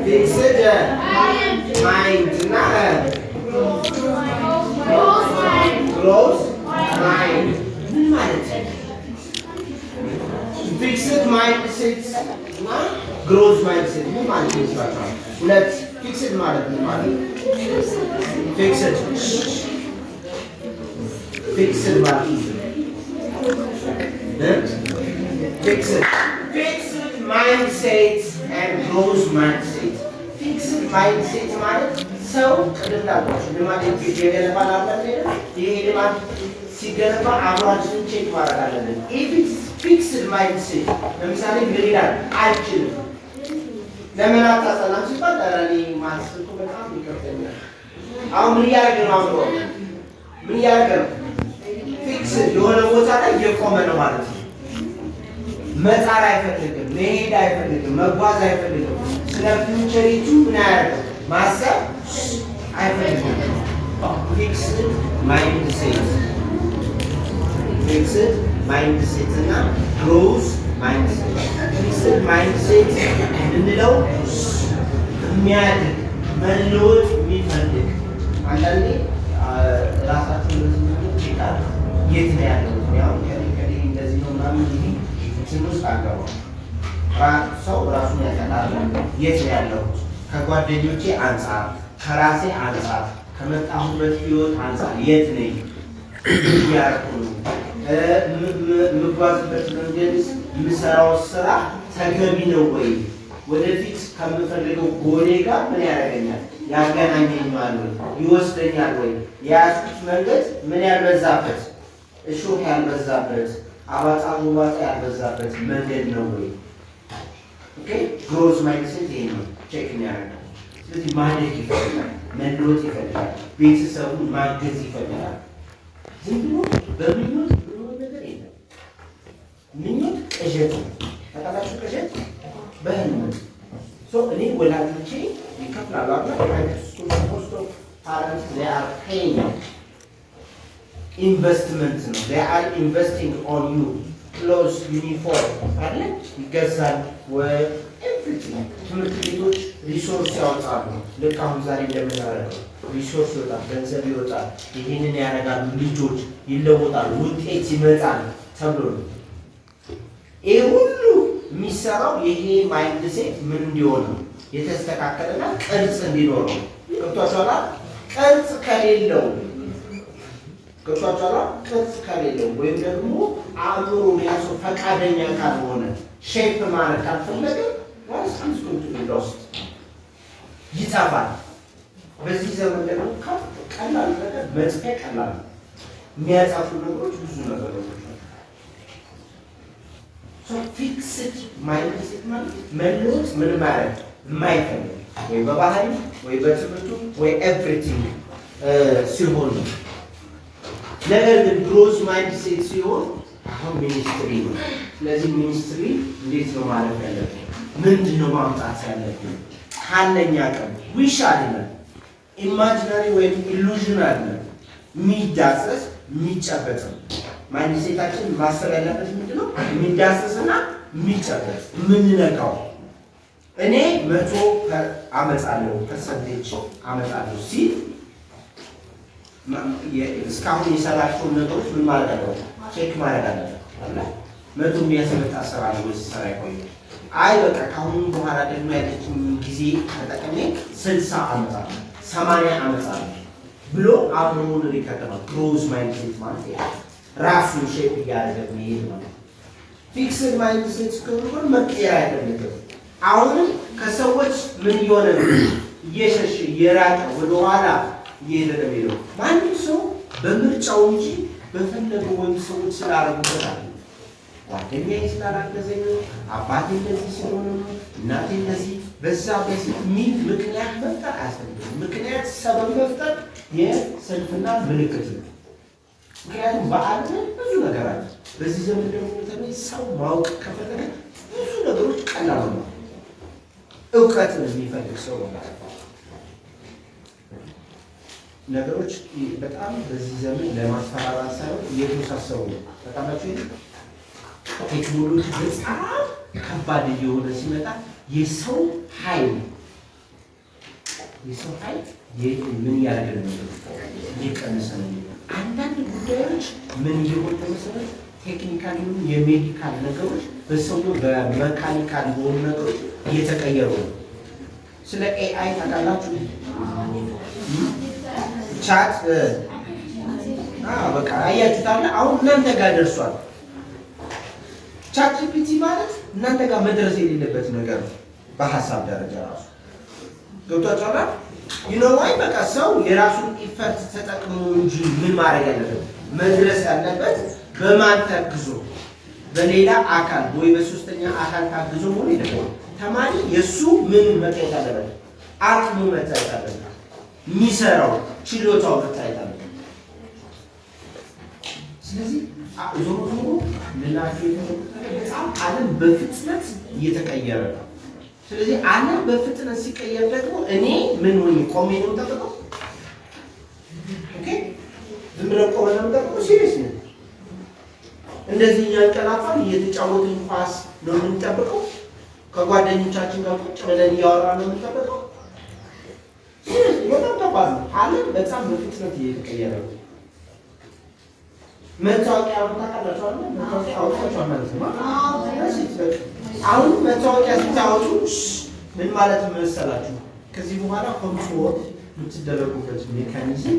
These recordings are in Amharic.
fixed mind እና growth mind ምን ማለት ነው? fixed mindset እና growth mindset ምን ማለት ነው? ሁለት fixed ማለት ምን ማለት ነው? fixed ማለት fixed mindset and growth mindset fixed mindset ማለት ሰው ቅድላችሁ ልማት ይገለባል አይደል? ይሄ ልማት ሲገለባ አብራችሁን ቼክ ማድረግ አለብን። if it's fixed mindset ለምሳሌ ምን ይላል? አልችልም ለምን አታሰላም ሲባል አራኒ ማስልኩ በጣም ይከብደኛል። አሁን ምን ያደርግ ነው? አብሮ ምን ያደርግ ነው? fixed የሆነ ቦታ ላይ የቆመ ነው ማለት ነው። መጣር አይፈልግም፣ መሄድ አይፈልግም፣ መጓዝ አይፈልግም። ስለ ፊውቸሪቱ ምን ያደርግ ማሰብ አይፈልግም። fixed mindset እና growth mindset fixed mindset እንለው የሚያድግ መለወጥ የሚፈልግ አንዳንዴ ራሳችን ይችላል የት ነው ያለው ያው ከዲ እንደዚህ ነው ምናምን እንጂ ትንሽ አጋው ሰው ራሱን ያቀላል የት ነው ያለው ከጓደኞቼ አንፃር ከራሴ አንፃር ከመጣሁበት ህይወት አንፃር የት ነኝ ያርኩ ምጓዝበት መንገድ የምሰራው ስራ ተገቢ ነው ወይ ወደፊት ከምፈልገው ጎሌ ጋር ምን ያደርገኛል ያገናኘኛል ወይ ይወስደኛል ወይ ያስኩት መንገድ ምን ያልበዛበት እሾህ ያልበዛበት አባጣ ሙባጣ ያልበዛበት መንገድ ነው ወይ ኦኬ ግሮዝ ማይንድሴት ይሄ ነው ቼክ የሚያደርገው ስለዚህ ማደግ ይፈልጋል መለወጥ ይፈልጋል ቤተሰቡን ማገዝ ይፈልጋል ዝም ብሎ በምኞት ነገር የለም ምኞት ቅዠት ታውቃላችሁ ቅዠት በህልም እኔ ወላጆቼ ይከፍላሉ አይደል ስኩል parents they are paying investment ነው they are investing on you clothes uniform አይደል ይገዛል ወይ everything ትምህርት ቤቶች ሪሶርስ ያወጣሉ ልክ አሁን ዛሬ እንደምናደርገው ሪሶርስ ይወጣል ገንዘብ ይወጣል ይሄንን ያደርጋሉ ልጆች ይለወጣሉ ውጤት ይመጣል ተብሎ ይሄ ሁሉ የሚሰራው ይሄ ማይንድሴት ምን እንዲሆን ነው የተስተካከለና ቅርጽ እንዲኖረው ገብቷችኋል ቅርጽ ከሌለው ቅርጽ ከሌለው ወይም ደግሞ አእምሮ ያሱ ፈቃደኛ ካልሆነ ሼፕ ማለት ካልፈለገ ዋስ አንስኩት ሎስት ይጣፋል በዚህ ዘመን ደግሞ ቀላል ነገር መጥፊያ ቀላል የሚያጻፉ ነገሮች ብዙ ነገሮች so fixed mindset ማለት መለወጥ ምን ማለት የማይፈልግ ወይ በባህሪ ወይ በትምህርቱ ወይ ኤቭሪቲንግ ሲሆን ነገር ግን ግሮዝ ማይንድሴት ሲሆን አሁን ሚኒስትሪ ነው ስለዚህ ሚኒስትሪ እንዴት ነው ማለት ያለብን ምንድን ነው ማምጣት ያለብን ካለኛ ቀን ዊሽ አይደለም ኢማጂናሪ ወይ ኢሉዥን አይደለም የሚዳሰስ የሚጨበጥ ማይንድሴታችን ማሰብ ያለበት ምንድነው የሚዳሰስና የሚጨበጥ ምንነካው እኔ 100 አመጣለሁ ፐርሰንቴጅ አመጣለሁ ሲል እስካሁን የሰራቸው ነገሮች ምን ማለት ነው ቼክ ማድረግ አለበት 100 የሚያስመጣ ስራ ነው ወይስ ስራ ይቆይ አይ በቃ ካሁን በኋላ ደግሞ ያለችኝ ጊዜ ተጠቅሜ 60 አመጣለሁ 80 አመጣለሁ ብሎ አብሮን ሪከተማ ግሮዝ ማይንድሴት ማለት ነው ራሱን ሼፕ ያደረገ ነው ፊክስድ ማይንድሴት ከሆነ መቀየር አይፈልግም አሁንም ከሰዎች ምን ይሆነ እየሸሽ የራቀ ወደ ኋላ እየሄደ ነው ማንም ሰው በምርጫው እንጂ በፈለገው ወይ ሰዎች ስላረጉበት አይደለም ጓደኛዬ ስላላገዘኝ አባቴ እንደዚህ ስለሆነ እናቴ እንደዚህ በዛ በዚህ ምክንያት መፍጠር አያስፈልግም ምክንያት ሰበብ መፍጠር የስልፍና ምልክት ነው ምክንያቱም በዓለም ብዙ ነገር አለ በዚህ ዘመን ደግሞ ሰው ማወቅ ከፈለገ ብዙ ነገሮች ቀላል ነው እውቀትን የሚፈልግ ሰው ማለት ነው ነገሮች በጣም በዚህ ዘመን ለማስተማራት ሳይሆን እየተወሳሰቡ ነው በጣምናችሁ ቴክኖሎጂ በጣም ከባድ እየሆነ ሲመጣ የሰው ኃይል የሰው ኃይል ምን እያደረገ ነው? እየቀነሰ ነው። አንዳንድ ጉዳዮች ምን እየሆነ መሰረት ቴክኒካል የሜዲካል ነገሮች በሰው በመካኒካል በሆኑ ነገሮች እየተቀየሩ ነው። ስለ ኤአይ ታውቃላችሁ? ቻት በቃ አያችሁታል። አሁን እናንተ ጋር ደርሷል። ቻት ጂፒቲ ማለት እናንተ ጋር መድረስ የሌለበት ነገር ነው። በሀሳብ ደረጃ ራሱ ገብቷችኋል። ይኖዋይ በቃ ሰው የራሱን ኢፈርት ተጠቅሞ እንጂ ምን ማድረግ ያለበት መድረስ ያለበት በማን ታግዞ በሌላ አካል ወይ በሶስተኛ አካል ታግዞ ሆነ ይደረጋል። ተማሪ የሱ ምን መታየት አለበት? አቅሙ መታየት አለበት። የሚሰራው ችሎታው መታየት አለበት። ስለዚህ ዞሮ ዞሮ ልላችሁ በጣም ዓለም በፍጥነት እየተቀየረ ነው። ስለዚህ ዓለም በፍጥነት ሲቀየር ደግሞ እኔ ምን ሆኜ ቆሜ ነው የምጠብቀው? ኦኬ ዝም ብለን ቆመን ነው የምንጠብቀው? ሲሪየስ ነው። እንደዚህ እያንቀላፋን እየተጫወትን ኳስ ነው የምንጠብቀው? ከጓደኞቻችን ጋር ቁጭ ብለን እያወራን ነው የምንጠብቀው? ሲሪየስ በጣም ከባድ ነው። ዓለም በጣም በፍጥነት እየተቀየረ ነው። መታወቂያ ታውቃላችሁ? መታወቂያ አውጥታችኋል ማለት ነው። አሁን መታወቂያ ስታወጡ ምን ማለት መሰላችሁ? ከዚህ በኋላ ኮንትሮል የምትደረጉበት ሜካኒዝም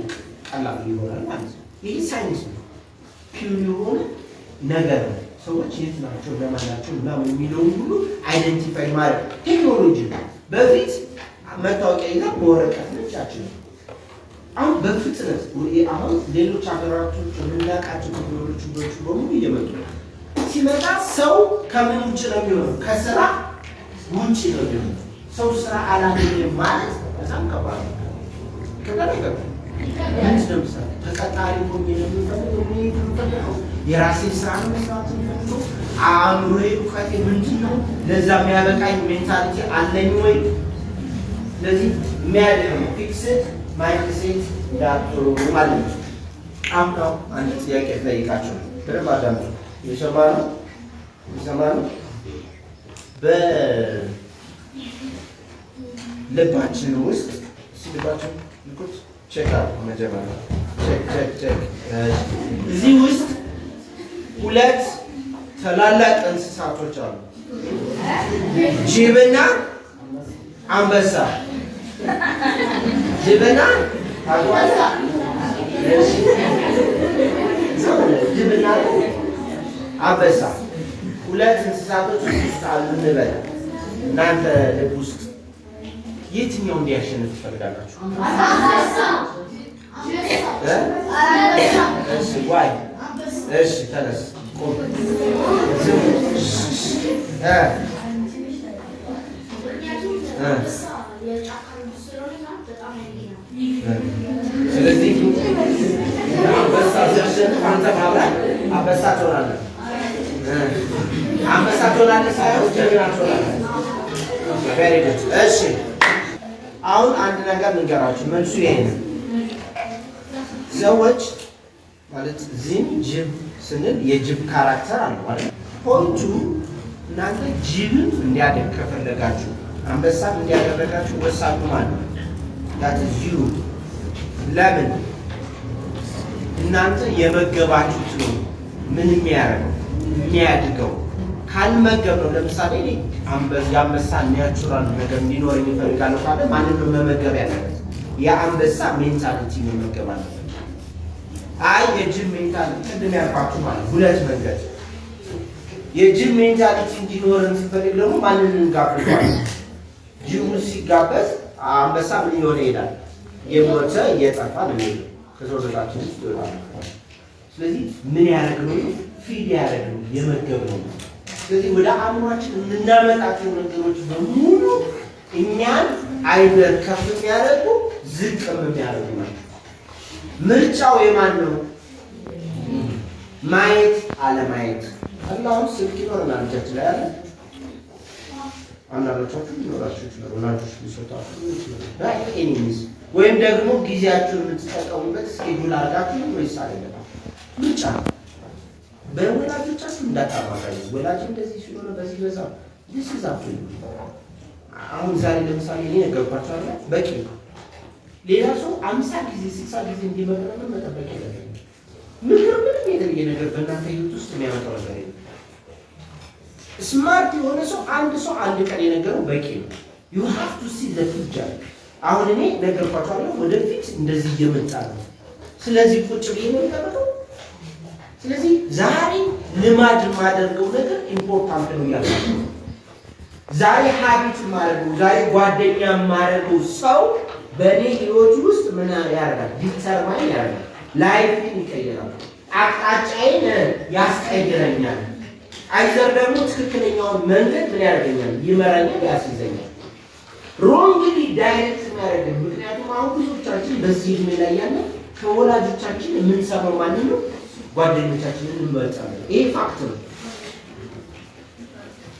ቀላል ይሆናል ማለት ነው። ይህ ሳይንስ ነው። ፒውር የሆነ ነገር ነው። ሰዎች የት ናቸው ለማን ናቸው ምናምን የሚለውን ሁሉ አይደንቲፋይ ማድረግ ቴክኖሎጂ ነው። በፊት መታወቂያ ይዛ በወረቀት ነጫችን ነው። አሁን በፍጥነት አሁን ሌሎች ሀገራቶች የምናውቃቸው ቴክኖሎጂዎች በሙሉ እየመጡ ነው። ሲመጣ ሰው ከምን ውጭ ነው የሚሆነው? ከስራ ውጭ ነው የሚሆነው። ሰው ስራ አላገኘም ማለት በጣም ከባድ ነው። ተቀጣሪ ሆኜ ነው የምፈልገው። የራሴን ስራ ነው መስራት የምፈልገው። አእምሮዬ እውቀቴ ምንድን ነው? ለዛ የሚያበቃኝ ሜንታሊቲ አለኝ ወይ? ስለዚህ የሚያደርግ ፊክስድ ማይንድሴት እንዳትሩ ማለት ነው። አምናው አንድ ጥያቄ ጠይቃችሁ በደንብ አዳምጡ። የሰማነው በልባችን ውስጥ ልባችን ልኩት ቼክ አድርጉ መጀመሪያ ቼክ እዚህ ውስጥ ሁለት ታላላቅ እንስሳቶች አሉ። ጅብና አንበሳ። ጅብና አንበሳ። ጅብና አንበሳ ሁለት እንስሳቶች ውስጥ አሉ እንበል። እናንተ ልብ ውስጥ የትኛው እንዲያሸንፍ ትፈልጋላችሁ? እሺ ዋይ እሺ ተነስ ቆም። ስለዚህ አንበሳ ሲያሸንፍ አንተ ማብራት አንበሳ ትሆናለህ። አንበሳ ትሆናለህ ሳይሆን ጀግና ትሆናለህ። ቬሪ ጉድ። እሺ አሁን አንድ ነገር ልንገራችሁ፣ መልሱ ይሄ ነው። ሰዎች ማለት እዚህም ጅብ ስንል የጅብ ካራክተር አለ ማለት ፖይንቱ እናንተ ጅብን እንዲያደግ ከፈለጋችሁ አንበሳን እንዲያደረጋችሁ ወሳኙ ማለት ነው። ዳት ኢዝ ዩ። ለምን እናንተ የመገባችሁት ነው ምን የሚያደርገው የሚያድገው። ካልመገብ ነው ለምሳሌ የአንበሳ ናቹራል ነገር እንዲኖር የሚፈልጋለሁ ካለ ማንን ነው መመገብ ያለበት? የአንበሳ ሜንታሊቲ መመገብ አለበት። አይ የጅብ ሜንታሊቲ ቅድም ያልኳችሁ ማለት ሁለት መንገድ። የጅብ ሜንታሊቲ እንዲኖርን ሲፈልግ ደግሞ ማንን እንጋብዘዋለን? ጅቡ ሲጋበዝ አንበሳ ምን እየሆነ ይሄዳል? የሞተ እየጠፋ ነው የሚሄደው ከሰውነታችን ውስጥ ይወጣል። ስለዚህ ምን ያደርግ ነው? ፊድ ያደርግ ነው፣ የመገብ ነው። ስለዚህ ወደ አእምሯችን የምናመጣቸው ነገሮች በሙሉ እኛን አይደር ከፍ የሚያደርጉ ዝቅም የሚያደርጉ ናቸው። ምርጫው የማን ነው? ማየት አለማየት። አላሁን ስልክ ይኖረናል እጃችን ላይ አለ። አንዳንዶቻችሁ ሊኖራችሁ ይችላል፣ ወላጆች ሊሰጣችሁ ይችላል። ኤኒሚስ ወይም ደግሞ ጊዜያችሁን የምትጠቀሙበት ስኬጁል አድርጋችሁ ወይስ አይደለም? ምርጫ በወላጆቻችሁ እንዳታማካኙ። ወላጅ እንደዚህ ስለሆነ በዚህ በዛ ዲስዛፍ። አሁን ዛሬ ለምሳሌ እኔ ነገርኳችሁ አይደል? በቂ ሌላ ሰው 50 ጊዜ 60 ጊዜ እንዲመክረን መጠበቅ የለብንም። ምክር ምንም የተለየ ነገር በእናንተ ህይወት ውስጥ የሚያመጣው ነገር የለም። ስማርት የሆነ ሰው አንድ ቀን የነገረው በቂ ነው። you have to see the future። አሁን እኔ ነገርኳቸዋለሁ ወደፊት እንደዚህ እየመጣ ነው። ስለዚህ ቁጭ ብዬ ነው የምጠብቀው። ስለዚህ ዛሬ ልማድ የማደርገው ነገር ኢምፖርታንት ነው ያለው። ዛሬ ሀቢት ማድረገው ዛሬ ጓደኛ ማድረገው ሰው በእኔ ህይወት ውስጥ ምን ያደርጋል? ዲተርማይን ያደርጋል። ላይፍን ይቀይራል። አቅጣጫዬን ያስቀይረኛል። አይዘር ደግሞ ትክክለኛውን መንገድ ምን ያደርገኛል? ይመራኛል፣ ያስይዘኛል። ሮንግሊ ዳይሬክት የሚያደርገን ምክንያቱም አሁን ብዙዎቻችን በዚህ እድሜ ላይ ያለ ከወላጆቻችን የምንሰማው ማንን ነው? ጓደኞቻችንን እንመርጣለን። ይሄ ፋክት ነው።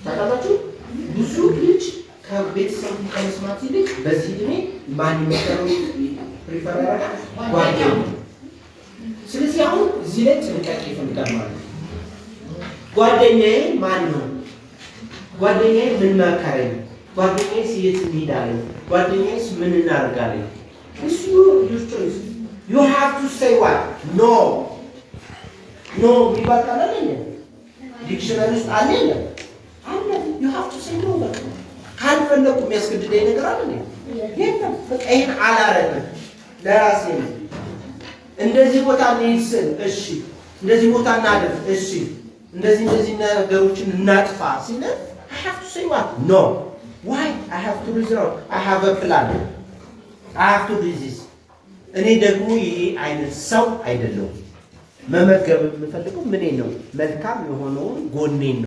ታውቃላችሁ ብዙ ልጅ ከቤተሰቡ ከመስማት ይልቅ በዚህ እድሜ ማን ይመጣው ፕሪፈር ያደርጋል? ጓደኛ። ስለዚህ አሁን እዚህ ላይ ጥንቃቄ ይፈልጋል ማለት ነው። ጓደኛዬ ማን ነው? ጓደኛዬ ምን መከረኝ? ጓደኛዬ የት እንሄዳለን? ጓደኛዬስ ምን እናደርጋለን? እሱ your choice. You have to say what? No. No ይባላል አይደል? ዲክሽነሪ ውስጥ አለ አይደል? አለ። You have to say no. ካልፈለኩ የሚያስገድደኝ ነገር አለ እንዴ? የለም። በቃ ይሄን አላረግም ለራሴ ነው። እንደዚህ ቦታ እንሂድ ስል እሺ፣ እንደዚህ ቦታ እናድርግ እሺ፣ እንደዚህ ነገሮችን እናጥፋ ሲል I have to say what? No. Why? I have to resolve. I have a plan. I have to do this. እኔ ደግሞ ይሄ አይነት ሰው አይደለሁም። መመገብ የምፈልገው ምን ነው? መልካም የሆነውን ጎኔን ነው።